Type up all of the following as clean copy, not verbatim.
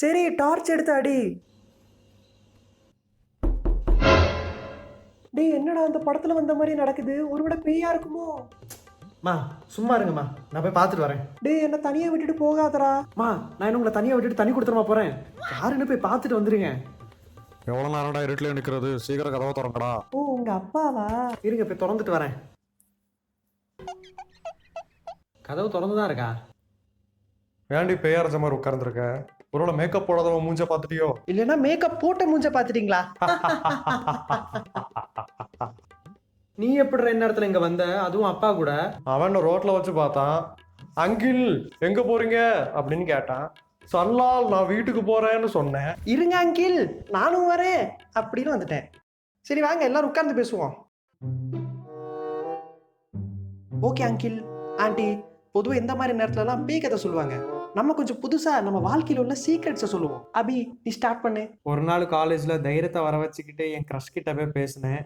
சரி டார்ச் எடுத்து அடி. டேய் என்னடா அந்த படத்துல வந்த மாதிரி நடக்குது? ஒருவேளை பேயா இருக்குமோ? மா சும்மா இருங்கம்மா, நான் போய் பார்த்துட்டு வரேன். டேய் என்ன தனியா விட்டுட்டு போகாதடா. மா நான் என்ன உங்களை தனியாக விட்டுட்டு தண்ணி கொடுத்துருமா போகிறேன். யாருன்னு போய் பார்த்துட்டு வந்துருங்க. எவ்வளோ நேரம்டா இருட்டில் நிற்கிறது? சீக்கிரம் கதவை திறங்கடா. ஓ உங்க அப்பாவா? இருங்க போய் திறந்துட்டு வரேன். கதவு திறந்து தான் இருக்கா? ஏன்டி பேயரஞ்ச மாதிரி உட்கார்ந்துருக்க? ஒருவேளை மேக்கப் போடாதவன் மூஞ்ச பார்த்துட்டியோ? இல்லைன்னா மேக்கப் போட்ட மூஞ்ச பாத்துட்டீங்களா? நீ எப்படி நேரத்தில் இங்கே வந்த, அதுவும் அப்பா கூட? அவன் ரோட்ல வச்சு பார்த்தான். அங்கிள் எங்க போறீங்க அப்படின்னு கேட்டான். சல்லால் நான் வீட்டுக்கு போறேன்னு சொன்னேன். இருங்க அங்கிள் நானும் வரேன் அப்படின்னு வந்துட்டேன். சரி வாங்க எல்லாரும் உட்கார்ந்து பேசுவோம். ஓகே அங்கிள் ஆண்டி, பொதுவாக இந்த மாதிரி நேரத்துலலாம் பேய் கதை சொல்லுவாங்க. நம்ம கொஞ்சம் புதுசா நம்ம வாழ்க்கையில் உள்ள சீக்ரெட்ஸை சொல்லுவோம். அபி நீ ஸ்டார்ட் பண்ணு. ஒரு நாள் காலேஜில் தைரியத்தை வர வச்சுக்கிட்டு என் க்ரஷ் கிட்ட போய் பேசினேன்.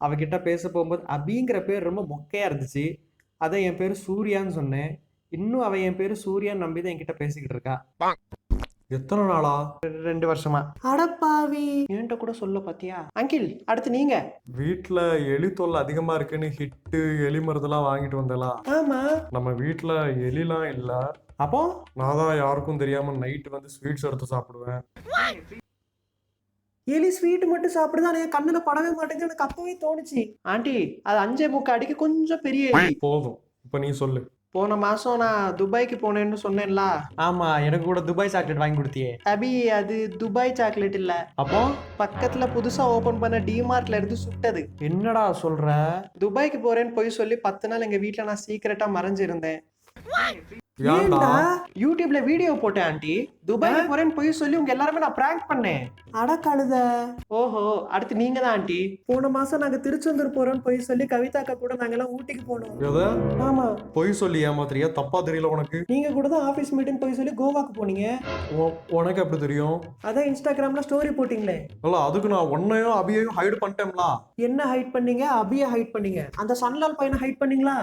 அவகிட்ட பேச போகும்போது அபிங்கிற பேர் ரொம்ப மொக்கையாக இருந்துச்சு. அதை என் பேர் சூர்யான்னு சொன்னேன். இன்னும் அவள் என் பேர் சூர்யான்னு நம்பி தான் என்கிட்ட பேசிக்கிட்டு இருக்கா. எத்தனை நாளா? 2 வருஷமா. அடப்பாவி என்கிட்ட கூட சொல்ல பாத்தியா? அங்கிள் அடுத்து நீங்க. வீட்டுல எலி தொல்லை அதிகமா இருக்குன்னு ஹிட்டு எலி மருந்தெல்லாம் வாங்கிட்டு வந்தலாம். ஆமா நம்ம வீட்டுல எலிலாம் இல்ல. அப்போ நான் தான் யாருக்கும் தெரியாம நைட்டு வந்து ஸ்வீட்ஸ் எடுத்து சாப்பிடுவேன். எலி ஸ்வீட் மட்டும் சாப்பிடுதான் என் கண்ணுல படவே மாட்டேங்குது. எனக்கு அப்பவே தோணுச்சு. ஆண்டி அது 5.75 அடிக்கு கொஞ்சம் பெரிய எலி. போதும், இப்ப நீ சொல்லு. போன மாசம் நான் துபாய்க்கு போனேன்னு சொன்னேன்ல. ஆமா, எனக்கு கூட துபாய் சாக்லேட் வாங்கி கொடுத்தியே. அபி அது துபாய் சாக்லேட் இல்ல. அப்போ பக்கத்துல புதுசா ஓபன் பண்ண டிமார்ட்ல இருந்து சுட்டது. என்னடா சொல்ற? துபாய்க்கு போறேன்னு போய் சொல்லி 10 நாள் எங்க வீட்டுல நான் சீக்கிரட்டா மறைஞ்சிருந்தேன். ஏன்டா? யூடியூப்ல வீடியோ போட்டேன் ஆண்டி. துபாய்க்கு போறேன்னு போய் சொல்லி உங்க எல்லாருமே நான் பிராங்க் பண்ணேன். அட கழுத. ஓஹோ அடுத்து நீங்க தான் ஆண்டி. போன மாசம் நாங்க திருச்செந்தூர் போறோம்னு போய் சொல்லி கவிதாக்கா கூட நாங்க எல்லாம் ஊட்டிக்கு போனோம். எதை ஆமா பொய் சொல்லி ஏமாத்துறியா? தப்பா தெரியல உனக்கு? நீங்க கூட தான் ஆபீஸ் மீட்டிங் போய் சொல்லி கோவாக்கு போனீங்க. உனக்கு எப்படி தெரியும்? அதான் இன்ஸ்டாகிராம்ல ஸ்டோரி போட்டீங்களே. இல்ல அதுக்கு நான் உன்னையும் அபியையும் ஹைட் பண்ணிட்டேன்ல. என்ன ஹைட் பண்ணீங்க? அபிய ஹைட் பண்ணீங்க. அந்த சன்லால் பையனை ஹைட் பண்ணீங்களா?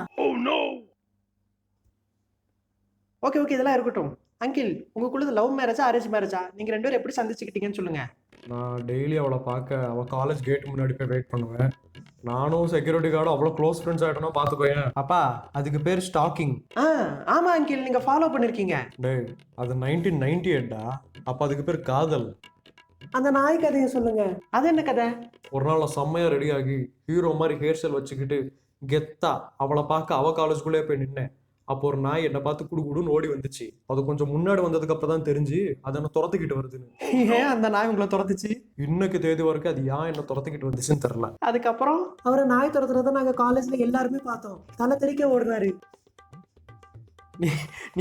ஓகே ஓகே இதெல்லாம் இருக்கட்டும். அங்கிள் உங்களுக்குள்ளது லவ் மேரேஜா அரேஞ்ச் மேரேஜா? நீங்க 2 பேரும் எப்படி சந்திச்சுக்கிட்டீங்கன்னு சொல்லுங்க. நான் டெய்லி அவளை பார்க்க அவள் காலேஜ் கேட் முன்னாடி போய் வெயிட் பண்ணுவேன். நானும் செக்யூரிட்டி கார்டும் அவ்வளோ க்ளோஸ் ஃப்ரெண்ட்ஸ் ஆகிட்டோன்னா பார்த்துக்கோயேன். அப்பா அதுக்கு பேர் ஸ்டாக்கிங். ஆமா அங்கிள் நீங்க ஃபாலோ பண்ணிருக்கீங்க. டேய் அது 1998டா. அப்போ அதுக்கு பேர் காதல். அந்த நாய் கதையை சொல்லுங்க. அது என்ன கதை? ஒரு நாள் நான் செம்மையாக ரெடி ஆகி ஹீரோ மாதிரி ஹேர் ஸ்டைல் வச்சுக்கிட்டு கெத்தா அவளை பார்க்க அவள் காலேஜ்குள்ளேயே போய் நின்னேன். அப்போ ஒரு நாய் என்னை பார்த்து குடுன்னு ஓடி வந்துச்சு. அது கொஞ்சம் முன்னாடி வந்ததுக்கு அப்புறம் தான் தெரிஞ்சு அதை என்ன துரத்துக்கிட்டு வருதுன்னு. ஏன் அந்த நாய் உங்களை துரத்துச்சு? இன்னைக்கு தேதி வரைக்கும் அது ஏன் என்ன துரத்துக்கிட்டு வந்துச்சுன்னு தெரியல. அதுக்கப்புறம் அவரை நாய் துரத்துறத நாங்க காலேஜ்ல எல்லாருமே பார்த்தோம். தலை தெறிக்க ஓடுறாரு.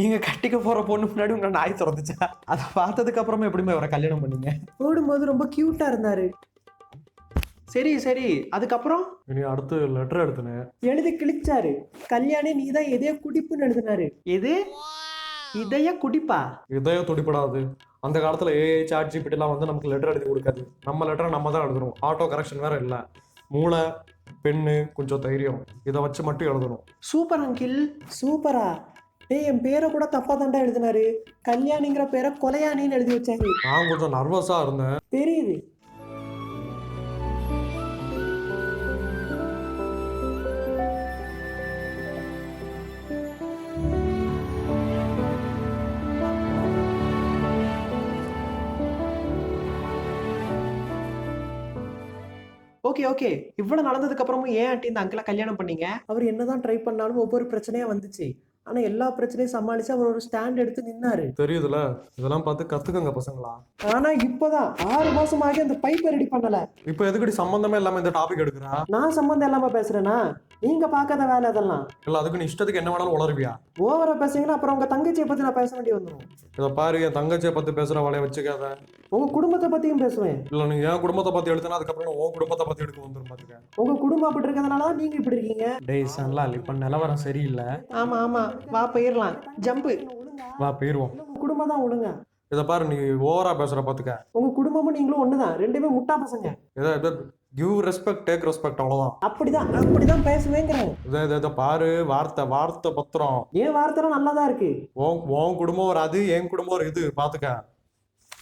நீங்க கட்டிக்க போற பொண்ணு முன்னாடி உங்க நாய் திறந்துச்சா? அதை பார்த்ததுக்கு அப்புறமா எப்படிமே அவரை கல்யாணம் பண்ணீங்க? ஓடும்போது ரொம்ப கியூட்டா இருந்தாரு. சரி சரி அதுக்கப்புறம் இனி அடுத்து லெட்டர் எடுத்துனேன். எழுதி கிழிச்சாரு. கல்யாணி நீதான் எதையோ குடிப்புன்னு எழுதினாரு. எது இதைய குடிப்பா? இதயம் துடிப்படாது. அந்த காலத்துல ஏஐ சாட் ஜிபிடிலாம் வந்து நமக்கு லெட்டர் எழுதி கொடுக்காது. நம்ம லெட்டரை நம்ம தான் எழுதணும். ஆட்டோ கரெக்ஷன் வேற இல்லை. மூளை, பெண்ணு, கொஞ்சம் தைரியம், இதை வச்சு மட்டும் எழுதணும். சூப்பர் அங்கிள் சூப்பரா. டேய் என் பேரை கூட தப்பா தாண்டா எழுதினாரு. கல்யாணிங்கிற பேரை கொலையானின்னு எழுதி வச்சாரு. நான் கொஞ்சம் நர்வஸா இருந்தேன். தெரியுது. ஓகே ஓகே இவ்வளவு நடந்ததுக்கு அப்புறமும் ஏன் ஆண்டி இந்த அங்கிளை கல்யாணம் பண்ணீங்க? அவர் என்னதான் ட்ரை பண்ணாலும் ஒவ்வொரு பிரச்சனையா வந்துச்சு. ஆனா எல்லா பிரச்சனையும் சமாளிச்சு அவர் ஒரு ஸ்டாண்ட் எடுத்து நின்னாரு. தெரியுதுல, இதெல்லாம் பார்த்து கத்துக்கங்க பசங்களா. ஆனா இப்பதான் 6 மாசமாகி அந்த பைப்பை ரெடி பண்ணல. இப்ப எதுக்கடி சம்பந்தமே இல்லாம இந்த டாபிக் எடுக்கிறா? நான் சம்பந்தம் இல்லாம பேசுறேனா? நீங்க பார்க்காத வேலை அதெல்லாம். இல்ல அதுக்கு நீ இஷ்டத்துக்கு என்ன வேணாலும் உளருவியா? ஓவரா பேசுறீங்கன்னா அப்புறம் உங்க தங்கச்சியை பத்தி நான் பேச வேண்டி வந்துடும். இதை பாரு, என் தங்கச்சியை பத்தி பேசுற வேலையை வச்சுக்காத. உங்க குடும்பத்தை பத்தியும் பேசுவேன். இல்ல நீ என் குடும்பத்தை பத்தி எடுத்தனா அதுக்கப்புறம் உன் குடும்பத்தை பத்தி எடுக்க வந்துடும் பாத்துக்க. உங்க குடும்பம் அப்படி இருக்கிறதுனால நீங்க இப்படி இருக்கீங்க. டேய் சன்லால், இப்ப நிலவரம் சரியில்லை. ஆமா ஆமா வா போயிடலாம். ஜம்பு வா போயிருவோம். குடும்பம் தான் ஒழுங்க. இதை பாரு, நீ ஓவரா பேசுற பாத்துக்க. உங்க குடும்பமும் நீங்களும் ஒண்ணுதான். 2 பேரும் முட்டா பசங்க. இதை கிவ் ரெஸ்பெக்ட் டேக் ரெஸ்பெக்ட், அவ்வளவுதான். அப்படிதான் பேசுவேங்கிறேன். இதை பாரு, வார்த்தை பத்திரம். ஏன் வார்த்தை நல்லாதான் இருக்கு. உன் குடும்பம் ஒரு அது, என் குடும்பம் ஒரு இது, பாத்துக்க.